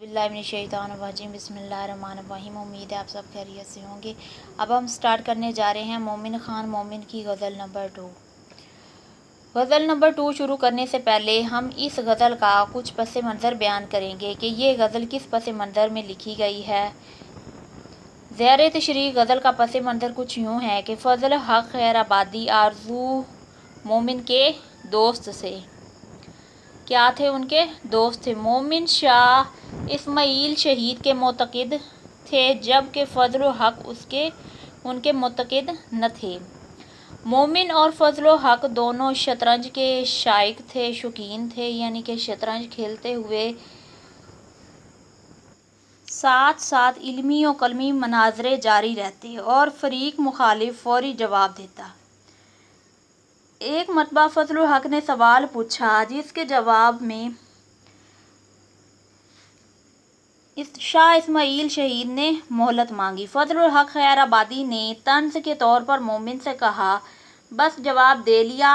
बिस्मिल्लाहिर्रहमानिर्रहीम बिस्मिल्लाहिर्रहमानिर्रहीम। उम्मीद है आप सब खैरियत से होंगे। अब हम स्टार्ट करने जा रहे हैं मोमिन खान मोमिन की गज़ल नंबर 2। गज़ल नंबर 2 शुरू करने से पहले हम इस गज़ल का कुछ पस मंज़र बयान करेंगे कि ये गज़ल किस पस मंज़र में लिखी गई है। ज़ेर तशरीह गज़ल का पस मंज़र कुछ यूँ है कि फ़ज़ल हक़ खैराबादी आरज़ू मोमिन के दोस्त से क्या थे, उनके दोस्त थे। मोमिन शाह इस्माइल शहीद के मोतक़िद थे, जबकि फ़ज़ल हक़ उनके मोतक़िद न थे। मोमिन और फ़ज़ल हक़ दोनों शतरंज के शाइक थे, शौकीन थे, यानी कि शतरंज खेलते हुए साथ साथ इल्मी और कलमी मनाज़रे जारी रहते और फ़रीक मुखालिफ फ़ौरी जवाब देता। एक मरतबा फ़ज़ल हक़ ने सवाल पूछा, जिसके जवाब में शाह इस्माइल शहीद ने मोहलत मांगी। फ़ज़ल हक़ खैराबादी ने तंज़ के तौर पर मोमिन से कहा, बस जवाब दे लिया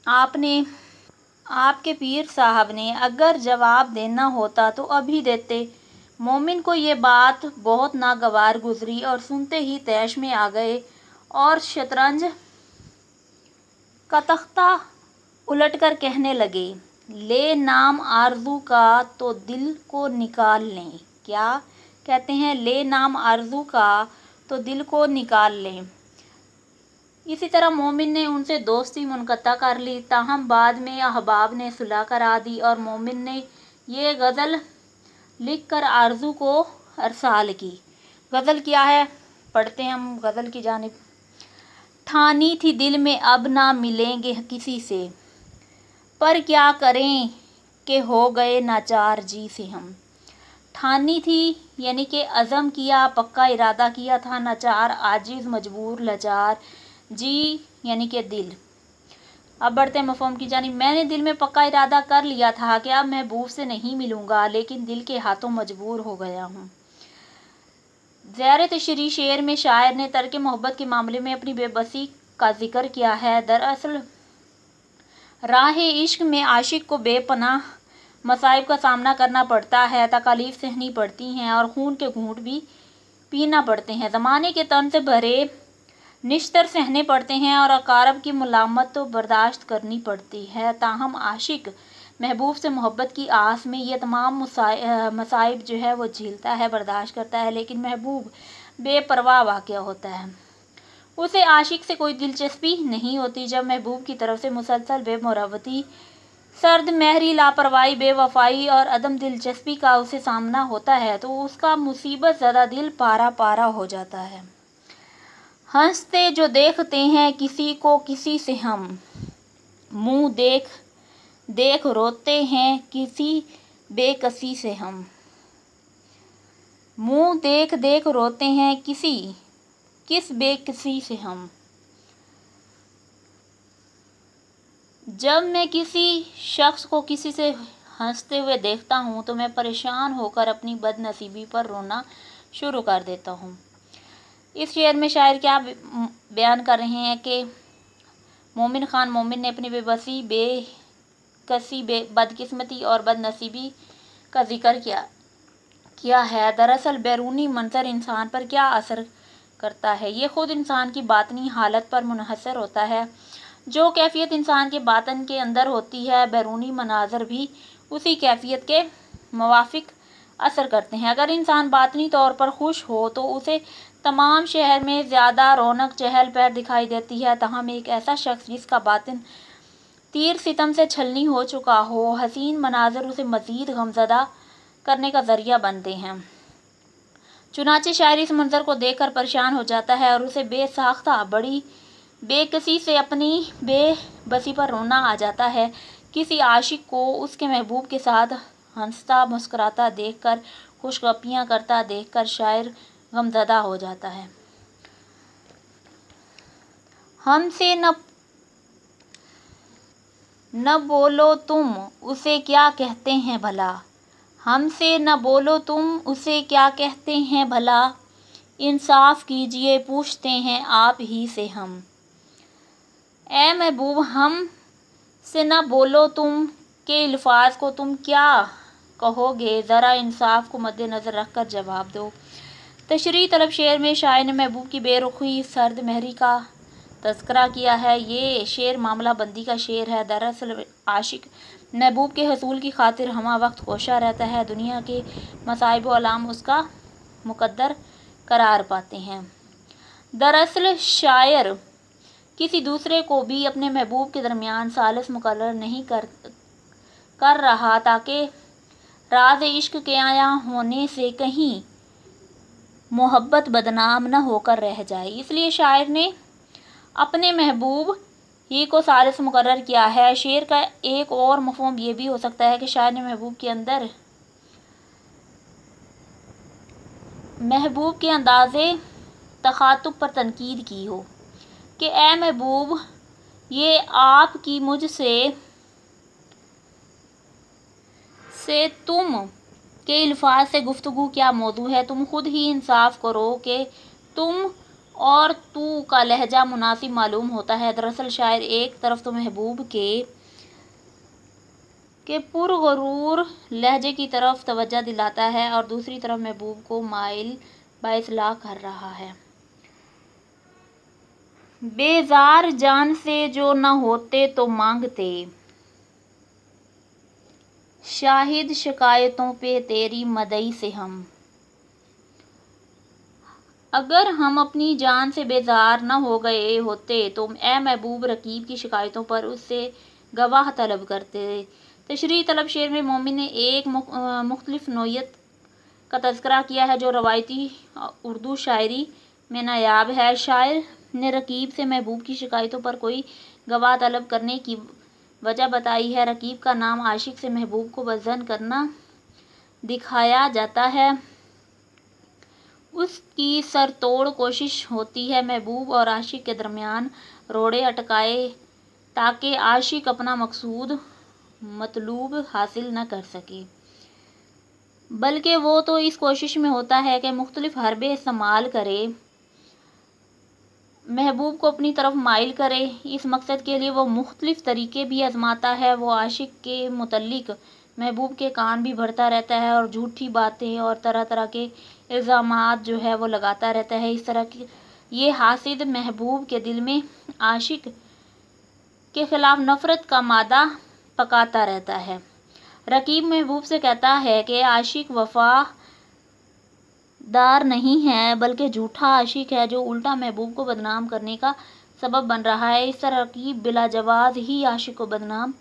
आपने, आपके पीर साहब ने। अगर जवाब देना होता तो अभी देते। मोमिन को ये बात बहुत नागवार गुजरी और सुनते ही तैश में आ गए और शतरंज का तख्ता उलटकर कहने लगे, ले नाम आरज़ू का तो दिल को निकाल लें। क्या कहते हैं? ले नाम आरज़ू का तो दिल को निकाल लें। इसी तरह मोमिन ने उनसे दोस्ती मुनक़ता कर ली, ताहम बाद में अहबाब ने सुलह करा दी और मोमिन ने ये गज़ल लिख कर आरज़ू को अरसाल की। गज़ल क्या है, पढ़ते हैं हम गज़ल की जानिब। ठानी थी दिल में अब ना मिलेंगे किसी से, पर क्या करें कि हो गए नाचार जी से हम। ठानी थी यानी कि अज़म किया, पक्का इरादा किया था। नाचार आजिज़ मजबूर लाचार, जी यानी कि दिल। अब बढ़ते हैं मफ़हूम की जानिब। मैंने दिल में पक्का इरादा कर लिया था कि अब महबूब से नहीं मिलूँगा, लेकिन दिल के हाथों मजबूर हो गया हूँ। ज़ेर तशरीह शेर में शायर ने तर्क मोहब्बत के मामले में अपनी बेबसी का जिक्र किया है। दरअसल राह इश्क में आशिक को बेपनाह मसाइब का सामना करना पड़ता है, तकालीफ सहनी पड़ती हैं और खून के घूंट भी पीना पड़ते हैं। ज़माने के तन से भरे निश्तर सहने पड़ते हैं और अकारब की मुलामत तो बर्दाश्त करनी पड़ती है। ताहम आशिक महबूब से मोहब्बत की आस में ये तमाम मसाइब जो है वो झेलता है, बर्दाश्त करता है, लेकिन महबूब बेपरवाह वाक़या होता है। उसे आशिक से कोई दिलचस्पी नहीं होती। जब महबूब की तरफ से मुसलसल बेमुरवती, सर्द महरी, लापरवाही, बेवफाई और अदम दिलचस्पी का उसे सामना होता है तो उसका मुसीबत ज़दा दिल पारा पारा हो जाता है। हंसते जो देखते हैं किसी को किसी से हम, मुँह देख देख रोते हैं किसी बेकसी से हम। मुँह देख देख रोते हैं किस बेकसी से हम। जब मैं किसी शख्स को किसी से हंसते हुए देखता हूँ तो मैं परेशान होकर अपनी बदनसीबी पर रोना शुरू कर देता हूँ। इस शेर में शायर क्या बयान कर रहे हैं कि मोमिन खान मोमिन ने अपनी बेबसी, बेकसी, बदकिस्मती और बदनसीबी का जिक्र किया है। दरअसल बैरूनी मंजर इंसान पर क्या असर करता है, ये ख़ुद इंसान की बातनी हालत पर मुनहसर होता है। जो कैफियत इंसान के बातन के अंदर होती है, बैरूनी मनाजर भी उसी कैफियत के मुवाफिक असर करते हैं। अगर इंसान बातनी तौर पर खुश हो तो उसे तमाम शहर में ज़्यादा रौनक चहल पहल दिखाई देती है। तहम एक ऐसा शख्स जिसका बातिन तीर सितम से छलनी हो चुका हो, हसीन मनाजर उसे मज़ीद गमज़दा करने का ज़रिया बनते हैं। चुनाचे शायर इस मंज़र को देखकर परेशान हो जाता है और उसे बेसाख्ता बड़ी बेकसी से अपनी बेबसी पर रोना आ जाता है। किसी आशिक को उसके महबूब के साथ हंसता मुस्कुराता देखकर, खुशगपियाँ करता देखकर शायर गमज़दा हो जाता है। हमसे न बोलो तुम उसे क्या कहते हैं भला, हमसे न बोलो तुम उसे क्या कहते हैं भला, इंसाफ कीजिए पूछते हैं आप ही से हम। ए महबूब हम से न बोलो तुम के अल्फाज को तुम क्या कहोगे, ज़रा इंसाफ को मद्देनज़र रख कर जवाब दो। तशरीह तलब शेर में शायर ने महबूब की बेरुखी सर्द महरी का तज़किरा किया है। ये शेर मामला बंदी का शेर है। दरअसल आशिक महबूब के हसूल की खातिर हमा वक्त कोशा रहता है। दुनिया के मसाइब व अलाम उसका मुकद्दर करार पाते हैं। दरअसल शायर किसी दूसरे को भी अपने महबूब के दरमियान सालिस मुकर्रर नहीं कर रहा ताकि राज इश्क के आया होने से कहीं मोहब्बत बदनाम न होकर रह जाए, इसलिए शायर ने अपने महबूब ही को सालिस मुकर्रर किया है। शेर का एक और मफ़हूम ये भी हो सकता है कि शायर ने महबूब के अंदाज़े तखातुब पर तनकीद की हो कि ए महबूब, ये आपकी मुझसे तुम के अल्फाज से गुफ्तगू क्या मौजू है। तुम खुद ही इंसाफ करो कि तुम और तू का लहजा मुनासिब मालूम होता है। दरअसल शायर एक तरफ तो महबूब के पुरगरूर लहजे की तरफ तवज्जो दिलाता है और दूसरी तरफ महबूब को माइल बाइसलाह कर रहा है। बेजार जान से जो न होते तो मांगते, शाहिद शिकायतों पे तेरी मदई से हम। अगर हम अपनी जान से बेजार न हो गए होते तो ए महबूब रकीब की शिकायतों पर उससे गवाह तलब करते। तशरीह तलब शेर में मोमिन ने एक मुख्तलिफ नोयत का तज़किरा किया है जो रवायती उर्दू शायरी में नायाब है। शायर ने रकीब से महबूब की शिकायतों पर कोई गवाह तलब करने की वजह बताई है। रकीब का नाम आशिक से महबूब को बज़न करना दिखाया जाता है। उसकी सरतोड़ कोशिश होती है महबूब और आशिक के दरमियान रोड़े अटकाए ताकि आशिक अपना मतलूब हासिल न कर सके, बल्कि वो तो इस कोशिश में होता है कि मुख्तलिफ हरबे इस्तेमाल करे, महबूब को अपनी तरफ माइल करे। इस मकसद के लिए वो मुख्तलिफ तरीके भी आजमाता है। वो आशिक के मुतल्लिक महबूब के कान भी भरता रहता है और झूठी बातें और तरह तरह के इल्ज़ामात जो है वो लगाता रहता है। इस तरह की ये हासिद महबूब के दिल में आशिक के ख़िलाफ़ नफ़रत का मादा पकाता रहता है। रकीब महबूब से कहता है कि आशिक वफ़ादार नहीं है बल्कि झूठा आशिक है जो उल्टा महबूब को बदनाम करने का सबब बन रहा है। इस तरह रकीब बिला जवाज़ ही आशिक को बदनाम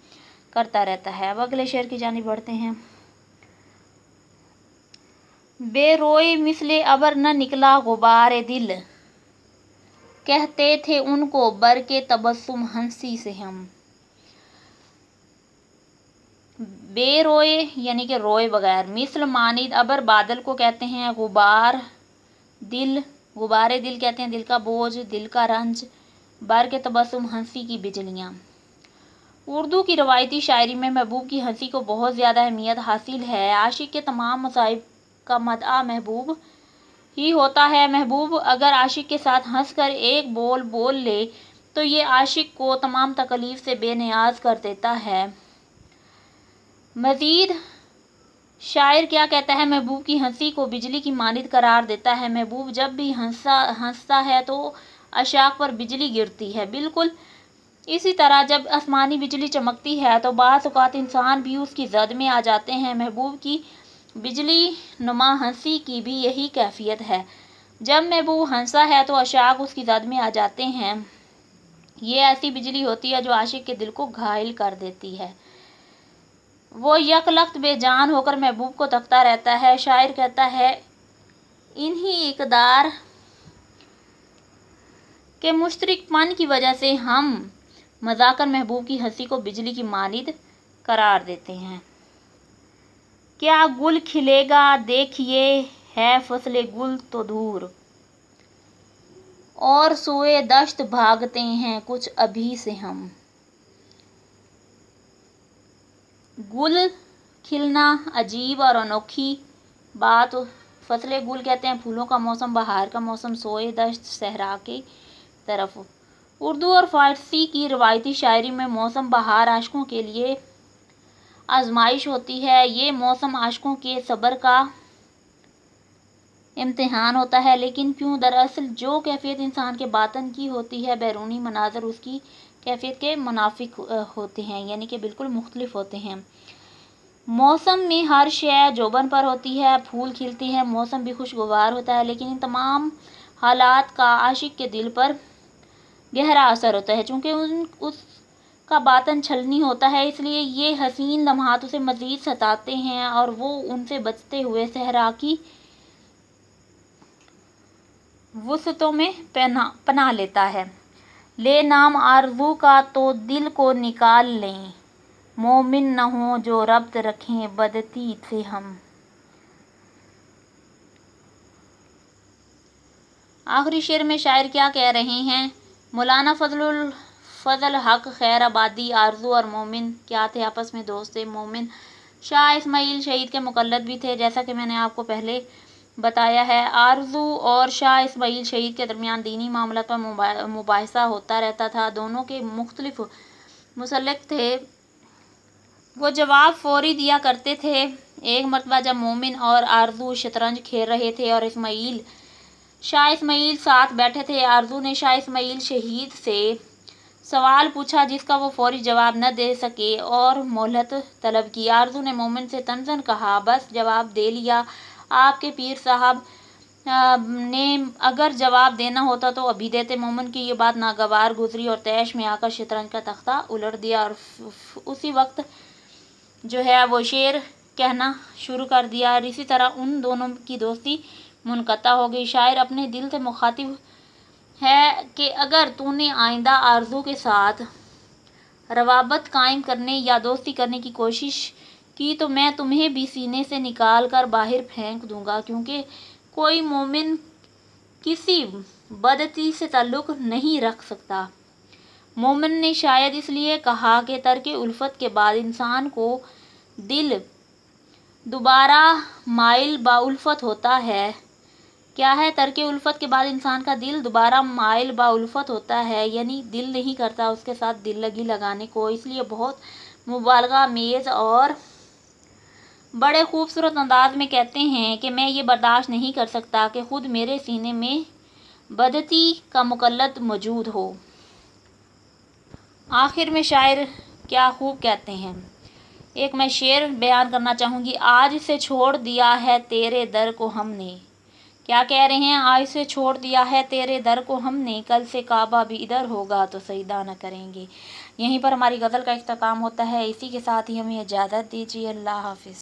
करता रहता है। अब अगले शेर की जानिब बढ़ते हैं। बेरोए मिसले अबर न निकला गुबार दिल, कहते थे उनको बर के तबस्सुम हंसी से हम। बेरोए यानी कि रोए बगैर, मिसल मानिद अबर बादल को कहते हैं, गुबारे दिल कहते हैं दिल का बोझ, दिल का रंज, बर के तबस्सुम हंसी की बिजलियाँ। उर्दू की रवायती शायरी में महबूब की हंसी को बहुत ज़्यादा अहमियत हासिल है। आशिक के तमाम मसाइब का मदआ महबूब ही होता है। महबूब अगर आशिक के साथ हंस कर एक बोल ले तो ये आशिक को तमाम तकलीफ़ से बेनियाज कर देता है। मज़ीद शायर क्या कहता है, महबूब की हंसी को बिजली की मानिद करार देता है। महबूब जब भी हंसता है तो अशाक पर बिजली गिरती है। बिल्कुल इसी तरह जब आसमानी बिजली चमकती है तो बाज़ औक़ात इंसान भी उसकी ज़द में आ जाते हैं। महबूब की बिजली नुमा हंसी की भी यही कैफियत है। जब महबूब हंसता है तो अशाक उसकी ज़द में आ जाते हैं। ये ऐसी बिजली होती है जो आशिक के दिल को घायल कर देती है। वो यकलख्त बेजान होकर महबूब को तकता रहता है। शायर कहता है, इन्हीं इक़दार के मुश्तरकपन की वजह से हम मज़ाकन महबूब की हंसी को बिजली की मानिद करार देते हैं। क्या गुल खिलेगा देखिए है फसले गुल तो दूर, और सुए दश्त भागते हैं कुछ अभी से हम। गुल खिलना अजीब और अनोखी बात। फसले गुल कहते हैं फूलों का मौसम, बहार का मौसम, सोए दश्त सहरा की तरफ। उर्दू और फ़ारसी की रवायती शायरी में मौसम बहार आशिकों के लिए आजमाइश होती है। ये मौसम आशिकों के सब्र का इम्तिहान होता है। लेकिन क्यों? दरअसल जो कैफियत इंसान के बातन की होती है, बैरूनी मनाज़र उसकी कैफियत के मुनाफिक होते हैं, यानी कि बिल्कुल मुख्तलिफ होते हैं। मौसम में हर शय जोबन पर होती है, फूल खिलते हैं, मौसम भी खुशगवार होता है, लेकिन इन तमाम हालात का आशिक के दिल पर गहरा असर होता है। चूँकि उसका बातन छलनी होता है, इसलिए ये हसीन लम्हात उसे मज़ीद सताते हैं और वो उनसे बचते हुए सहरा की वुसतों में पनाह लेता है। ले नाम आरज़ू का तो दिल को निकाल लें, मोमिन न हो जो रब्त रखें बदती से हम। आखिरी शेर में शायर क्या कह रहे हैं? मौलाना फजल हक खैराबादी आरज़ू और मोमिन क्या थे? आपस में दोस्त थे। मोमिन शाह इस्माइल शहीद के मुक़ल्लिद भी थे, जैसा कि मैंने आपको पहले बताया है। आरज़ू और शाह इस्माइल शहीद के दरमियान दीनी मामलात पर मुबाहिसा होता रहता था। दोनों के मुख्तलिफ मुसल्लक थे, वो जवाब फ़ौरी दिया करते थे। एक मरतबा जब मोमिन और आरज़ू शतरंज खेल रहे थे और शाह इस्माइल साथ बैठे थे, आरज़ू ने शाह इस्माइल शहीद से सवाल पूछा जिसका वो फ़ौरी जवाब न दे सके और मोहलत तलब की। आरज़ू ने मोमिन से तंज़न कहा, बस जवाब दे लिया। आपके पीर साहब ने अगर जवाब देना होता तो अभी देते। मोमिन की ये बात नागवार गुजरी और तैश में आकर शतरंज का तख्ता उलट दिया और उसी वक्त जो है वो शेर कहना शुरू कर दिया और इसी तरह उन दोनों की दोस्ती मुनक़ता हो गई। शायर अपने दिल से मुखातिब है कि अगर तूने आइंदा आरज़ू के साथ रवाबत कायम करने या दोस्ती करने की कोशिश की तो मैं तुम्हें भी सीने से निकाल कर बाहर फेंक दूंगा, क्योंकि कोई मोमिन किसी बदती से ताल्लुक़ नहीं रख सकता। मोमिन ने शायद इसलिए कहा कि तर्क उल्फत के बाद इंसान को दिल दोबारा माइल बाउल्फत होता है। क्या है? तर्क उल्फत के बाद इंसान का दिल दोबारा माइल बाउल्फत होता है, यानी दिल नहीं करता उसके साथ दिल लगी लगाने को। इसलिए बहुत मुबालगा मेज़ और बड़े खूबसूरत अंदाज में कहते हैं कि मैं ये बर्दाश्त नहीं कर सकता कि खुद मेरे सीने में बदती का मुक़ल्लिद मौजूद हो। आखिर में शायर क्या खूब कहते हैं, एक मैं शेर बयान करना चाहूँगी। आज से छोड़ दिया है तेरे दर को हमने। क्या कह रहे हैं? आज से छोड़ दिया है तेरे दर को हमने, कल से काबा भी इधर होगा तो सजदा न करेंगे। यहीं पर हमारी गज़ल का इख्तिताम होता है। इसी के साथ ही हमें इजाज़त दीजिए। अल्लाह हाफ़िज़।